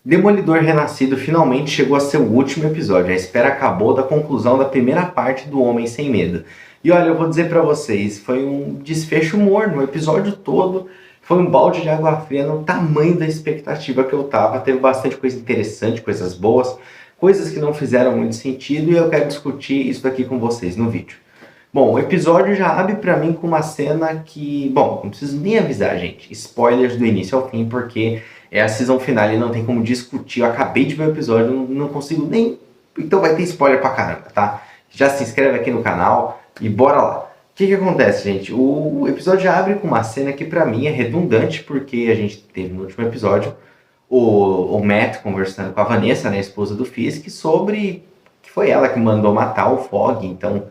Demolidor Renascido finalmente chegou a seu último episódio. A espera acabou da conclusão da primeira parte do Homem Sem Medo. E olha, eu vou dizer pra vocês, foi um desfecho morno. O episódio todo foi um balde de água fria no tamanho da expectativa que eu tava. Teve bastante coisa interessante, coisas boas, coisas que não fizeram muito sentido e eu quero discutir isso daqui com vocês no vídeo. Bom, o episódio já abre pra mim com uma cena que... Bom, não preciso nem avisar, gente. Spoilers do início ao fim, porque é a season finale, não tem como discutir. Eu acabei de ver o episódio, não consigo nem... Então vai ter spoiler pra caramba, tá? Já se inscreve aqui no canal e bora lá. O que acontece, gente? O episódio já abre com uma cena que pra mim é redundante, porque a gente teve no último episódio o Matt conversando com a Vanessa, né, a esposa do Fisk, sobre que foi ela que mandou matar o Fog, então...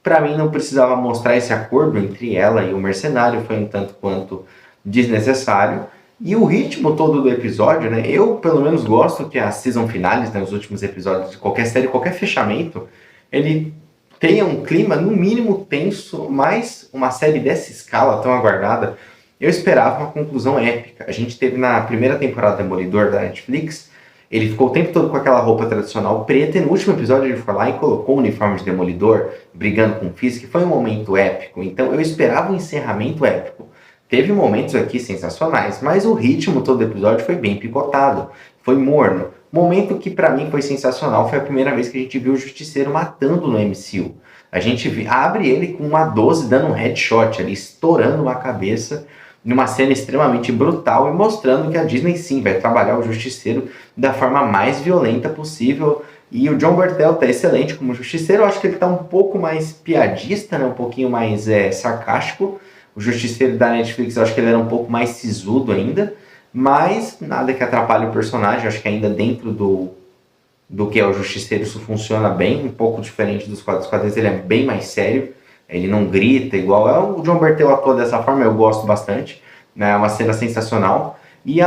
Para mim não precisava mostrar esse acordo entre ela e o mercenário, foi um tanto quanto desnecessário. E o ritmo todo do episódio, né? Eu pelo menos gosto que as season finales, né, os últimos episódios de qualquer série, qualquer fechamento, ele tenha um clima no mínimo tenso, mas uma série dessa escala tão aguardada, eu esperava uma conclusão épica. A gente teve na primeira temporada Demolidor da Netflix, ele ficou o tempo todo com aquela roupa tradicional preta e no último episódio ele foi lá e colocou o uniforme de Demolidor, brigando com o Fisk, foi um momento épico. Então eu esperava um encerramento épico. Teve momentos aqui sensacionais, mas o ritmo todo do episódio foi bem picotado, foi morno. Momento que pra mim foi sensacional, foi a primeira vez que a gente viu o Justiceiro matando no MCU. A gente abre ele com uma 12 dando um headshot ali, estourando uma cabeça, numa cena extremamente brutal e mostrando que a Disney sim vai trabalhar o Justiceiro da forma mais violenta possível. E o Jon Bernthal tá excelente como Justiceiro. Eu acho que ele tá um pouco mais piadista, né? Um pouquinho mais sarcástico. O Justiceiro da Netflix, eu acho que ele era um pouco mais sisudo ainda. Mas nada que atrapalhe o personagem. Eu acho que ainda dentro do que é o Justiceiro isso funciona bem. Um pouco diferente dos quadrinhos, ele é bem mais sério. Ele não grita igual. O Jon Bernthal atua dessa forma, eu gosto bastante. Né? É uma cena sensacional. E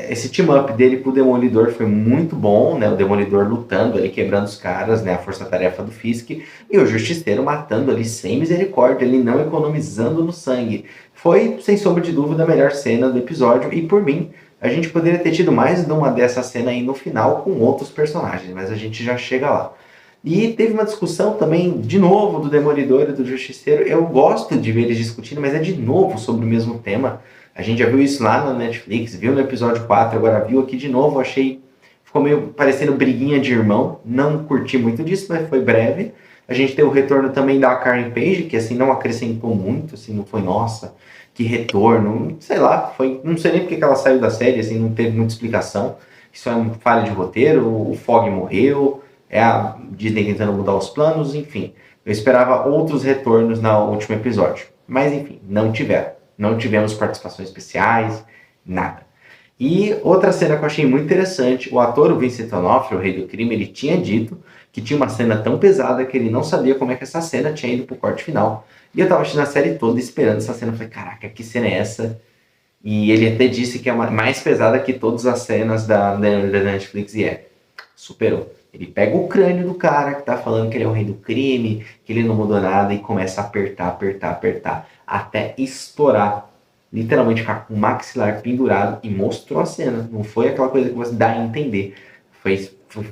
esse team-up dele com o Demolidor foi muito bom, né? O Demolidor lutando ali, quebrando os caras, né? A força-tarefa do Fisk. E o Justiceiro matando ali sem misericórdia, ele não economizando no sangue. Foi, sem sombra de dúvida, a melhor cena do episódio. E por mim, a gente poderia ter tido mais de uma dessa cena aí no final com outros personagens. Mas a gente já chega lá. E teve uma discussão também, de novo, do Demolidor e do Justiceiro. Eu gosto de ver eles discutindo, mas é de novo sobre o mesmo tema. A gente já viu isso lá na Netflix, viu no episódio 4, agora viu aqui de novo. Achei, ficou meio parecendo briguinha de irmão. Não curti muito disso, mas foi breve. A gente teve o retorno também da Karen Page, que assim não acrescentou muito, assim, não foi, nossa, que retorno. Sei lá, foi, não sei nem porque que ela saiu da série, assim, não teve muita explicação. Isso é uma falha de roteiro, o Fog morreu. É a Disney tentando mudar os planos, enfim. Eu esperava outros retornos no último episódio. Mas enfim, não tiveram. Não tivemos participações especiais, nada. E outra cena que eu achei muito interessante, o ator, o Vincent D'Onofrio, o rei do crime, ele tinha dito que tinha uma cena tão pesada que ele não sabia como é que essa cena tinha ido pro corte final. E eu tava assistindo a série toda esperando essa cena. Eu falei, caraca, que cena é essa? E ele até disse que é mais pesada que todas as cenas da Netflix e é. Superou. Ele pega o crânio do cara que tá falando que ele é o rei do crime, que ele não mudou nada e começa a apertar, apertar, apertar, até estourar. Literalmente ficar com o maxilar pendurado e mostrou a cena. Não foi aquela coisa que você dá a entender.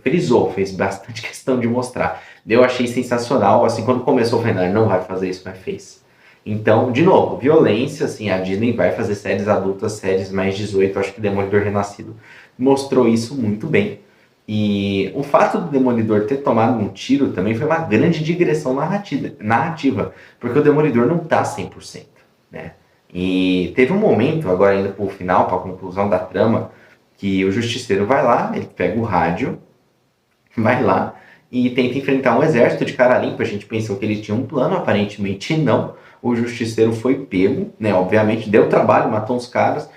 Frisou, fez bastante questão de mostrar. Eu achei sensacional, assim, quando começou o Renan, não vai fazer isso, mas fez. Então, de novo, violência, assim, a Disney vai fazer séries adultas, séries mais 18, acho que Demolidor Renascido mostrou isso muito bem. E o fato do Demolidor ter tomado um tiro também foi uma grande digressão narrativa, porque o Demolidor não tá 100%, né? E teve um momento, agora indo pro final, pra conclusão da trama, que o Justiceiro vai lá, ele pega o rádio, vai lá e tenta enfrentar um exército de cara limpa. A gente pensou que ele tinha um plano, aparentemente não. O Justiceiro foi pego, né? Obviamente deu trabalho, matou uns caras.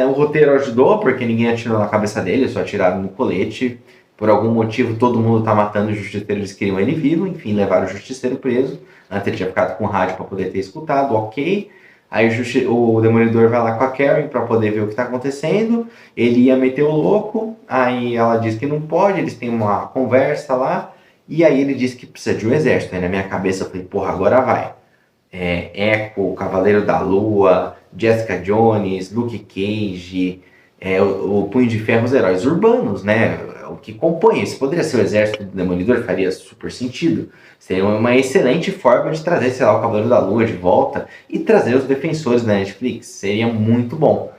O roteiro ajudou, porque ninguém atirou na cabeça dele, só atiraram no colete. Por algum motivo, todo mundo tá matando o Justiceiro, eles queriam ele vivo. Enfim, levaram o Justiceiro preso. Antes ele tinha ficado com o rádio para poder ter escutado, ok. Aí o Demolidor vai lá com a Karen para poder ver o que tá acontecendo. Ele ia meter o louco, aí ela diz que não pode, eles têm uma conversa lá. E aí ele diz que precisa de um exército. Aí na minha cabeça eu falei, porra, agora vai. Echo, Cavaleiro da Lua, Jessica Jones, Luke Cage, o Punho de Ferro, os heróis urbanos, né? O que compõe isso. Poderia ser o exército do Demolidor, faria super sentido. Seria uma excelente forma de trazer, sei lá, o Cavaleiro da Lua de volta e trazer os defensores da Netflix. Seria muito bom.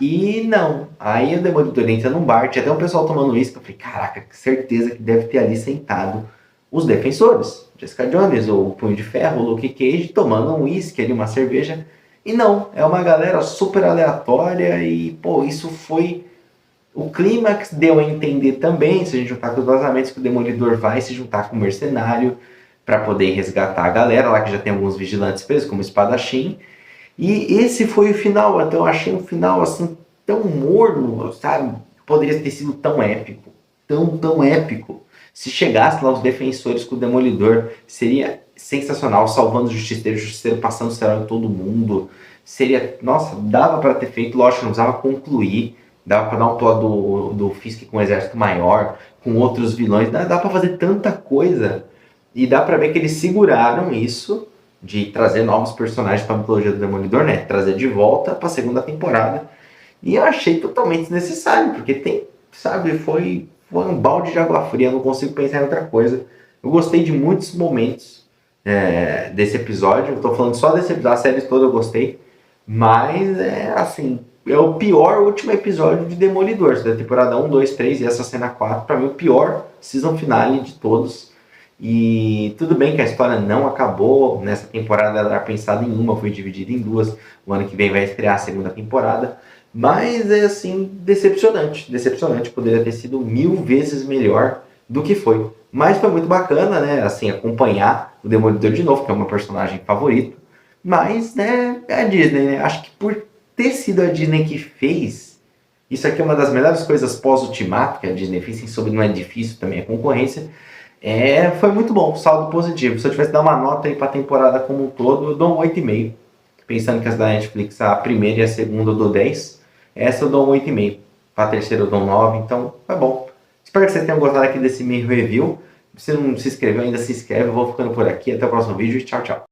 E não. Aí o Demolidor entra num bar, tinha até um pessoal tomando uísque. Eu falei, caraca, que certeza que deve ter ali sentado os defensores. Jessica Jones, o Punho de Ferro, o Luke Cage, tomando um uísque ali, uma cerveja. E não, é uma galera super aleatória e, pô, isso foi... O clímax deu a entender também, se a gente juntar com os vazamentos, que o Demolidor vai se juntar com o Mercenário para poder resgatar a galera lá, que já tem alguns vigilantes presos, como o Espadachim. E esse foi o final, então eu achei um final assim, tão morno, sabe? Poderia ter sido tão épico, tão épico. Se chegasse lá os defensores com o Demolidor, seria sensacional, salvando o Justiceiro passando o serão em todo mundo. Seria, nossa, dava para ter feito, lógico, não precisava concluir, dava para dar um plot do Fisk com um exército maior, com outros vilões, dá para fazer tanta coisa. E dá para ver que eles seguraram isso, de trazer novos personagens para a mitologia do Demolidor, né? Trazer de volta para a segunda temporada. E eu achei totalmente desnecessário, porque tem, sabe, foi um balde de água fria, eu não consigo pensar em outra coisa. Eu gostei de muitos momentos desse episódio, eu tô falando só desse episódio, a série toda eu gostei, mas assim, é o pior último episódio de Demolidor, da temporada 1, 2, 3 e essa cena 4, para mim o pior season finale de todos. E tudo bem que a história não acabou, nessa temporada ela era pensada em uma, foi dividida em duas, o ano que vem vai estrear a segunda temporada, mas é assim, decepcionante, poderia ter sido 1000 vezes melhor do que foi. Mas foi muito bacana, né, assim, acompanhar o Demolidor de novo, que é o meu personagem favorito, mas, né, é a Disney, né, acho que por ter sido a Disney que fez, isso aqui é uma das melhores coisas pós-Ultimato que a Disney fez, sem sombra, não é difícil também a concorrência. Foi muito bom, saldo positivo. Se eu tivesse que dar uma nota aí pra temporada como um todo, eu dou um 8,5. Pensando que as da Netflix, a primeira e a segunda eu dou 10. Essa eu dou um 8,5. Pra terceira eu dou um 9, então foi bom. Espero que vocês tenham gostado aqui desse meio review. Se não se inscreveu ainda, se inscreve. Eu vou ficando por aqui. Até o próximo vídeo e tchau, tchau.